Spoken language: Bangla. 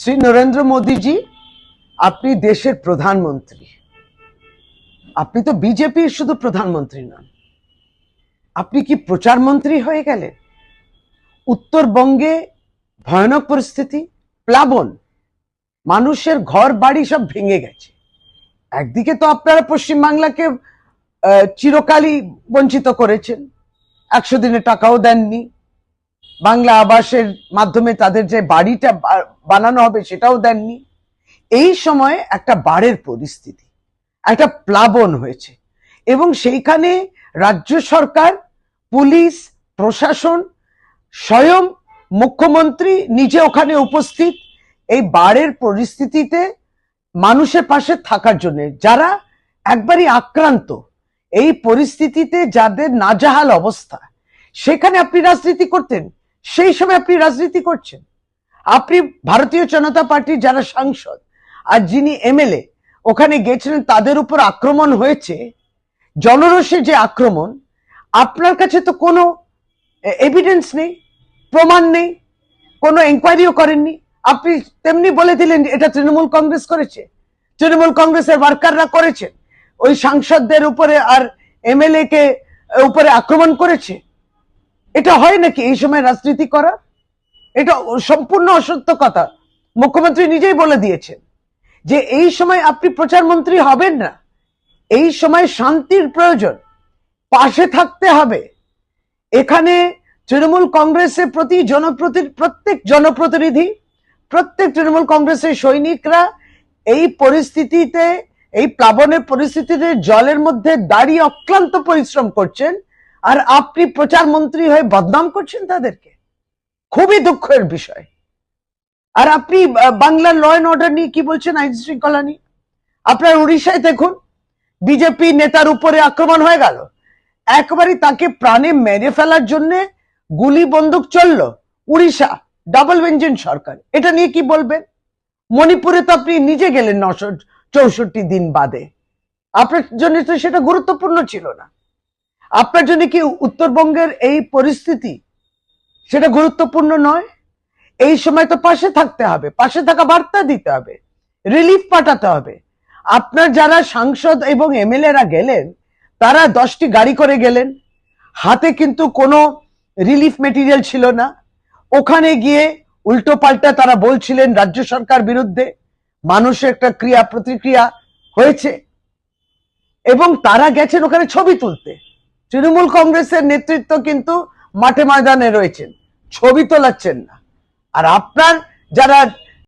শ্রী নরেন্দ্র মোদীজি, আপনি দেশের প্রধানমন্ত্রী। আপনি তো বিজেপির শুধু প্রধানমন্ত্রী নন, আপনি কি প্রচার মন্ত্রী হয়ে গেলেন? উত্তরবঙ্গে ভয়ানক পরিস্থিতি, প্লাবন, মানুষের ঘর বাড়ি সব ভেঙে গেছে। একদিকে তো আপনারা পশ্চিমবাংলাকে চিরকালই বঞ্চিত করেছেন, 100 দিনের টাকাও দেননি, বাংলা আবাসের মাধ্যমে তাদের যে বাড়িটা বানানো হবে সেটাও দেননি। এই সময় একটা বাড়ের পরিস্থিতি, একটা প্লাবন হয়েছে এবং সেইখানে রাজ্য সরকার, পুলিশ, প্রশাসন, স্বয়ং মুখ্যমন্ত্রী নিজে ওখানে উপস্থিত এই বাড়ের পরিস্থিতিতে মানুষের পাশে থাকার জন্য, যারা একবারই আক্রান্ত, এই পরিস্থিতিতে যাদের নাজেহাল অবস্থা, সেখানে আপনি রাজনীতি করতেন। সেই সময় আপনি রাজনীতি করছেন। আপনি ভারতীয় জনতা পার্টির যারা সাংসদ আর যিনি এমএলএ ওখানে গেছিলেন, তাদের উপর আক্রমণ হয়েছে, জনরোষে যে আক্রমণ, আপনার কাছে তো কোনো এভিডেন্স নেই, প্রমাণ নেই, কোনো এনকোয়ারিও করেননি। আপনি তেমনি বলে দিলেন এটা তৃণমূল কংগ্রেস করেছে, তৃণমূল কংগ্রেসের ওয়ার্কাররা করেছে, ওই সাংসদদের উপরে আর এমএলএ কে উপরে আক্রমণ করেছে। এটা হয় নাকি এই সময় রাজনীতি করা? এটা সম্পূর্ণ অসত্য কথা। মুখ্যমন্ত্রী নিজেই বলে দিয়েছেন যে এই সময় আপনি প্রচারমন্ত্রী হবেন না, এই সময় শান্তির প্রয়োজন, পাশে থাকতে হবে। এখানে তৃণমূল কংগ্রেসের প্রত্যেক জনপ্রতিনিধি, প্রত্যেক তৃণমূল কংগ্রেসের সৈনিকরা এই পরিস্থিতিতে, এই প্লাবনের পরিস্থিতিতে জলের মধ্যে দাঁড়িয়ে অক্লান্ত পরিশ্রম করছেন, আর আপনি প্রচারমন্ত্রী হয়ে বদনাম করছেন তাদেরকে। খুবই দুঃখের বিষয়। আর আপনি বাংলার ল অ্যান্ড অর্ডার নিয়ে কি বলছেন, আইন শৃঙ্খলা নিয়ে? আপনার উড়িষ্যায় দেখুন, বিজেপি নেতার উপরে আক্রমণ হয়ে গেল, একবারই তাকে প্রাণে মেরে ফেলার জন্য গুলি বন্দুক চললো। উড়িষ্যা ডাবল ইঞ্জিন সরকার, এটা নিয়ে কি বলবেন? মণিপুরে তো আপনি নিজে গেলেন 964 দিন বাদে, আপনার জন্য তো সেটা গুরুত্বপূর্ণ ছিল না। আপনার জন্য কি উত্তরবঙ্গের এই পরিস্থিতি সেটা গুরুত্বপূর্ণ নয়? এই সময় তো পাশে থাকতে হবে, পাশে থাকা বার্তা দিতে হবে, রিলিফ পাঠাতে হবে। আপনার যারা সাংসদ এবং এমএলএরা গেলেন, তারা 10টি গাড়ি করে গেলেন, হাতে কিন্তু কোনো রিলিফ মেটেরিয়াল ছিল না। ওখানে গিয়ে উল্টো পাল্টা তারা বলছিলেন রাজ্য সরকার বিরুদ্ধে, মানুষের একটা ক্রিয়া প্রতিক্রিয়া হয়েছে এবং তারা গেছেন ওখানে ছবি তুলতে। তৃণমূল কংগ্রেসের নেতৃত্ব কিন্তু মাঠে ময়দানে রয়েছেন, ছবি তোলাচ্ছেন না। আর আপনার যারা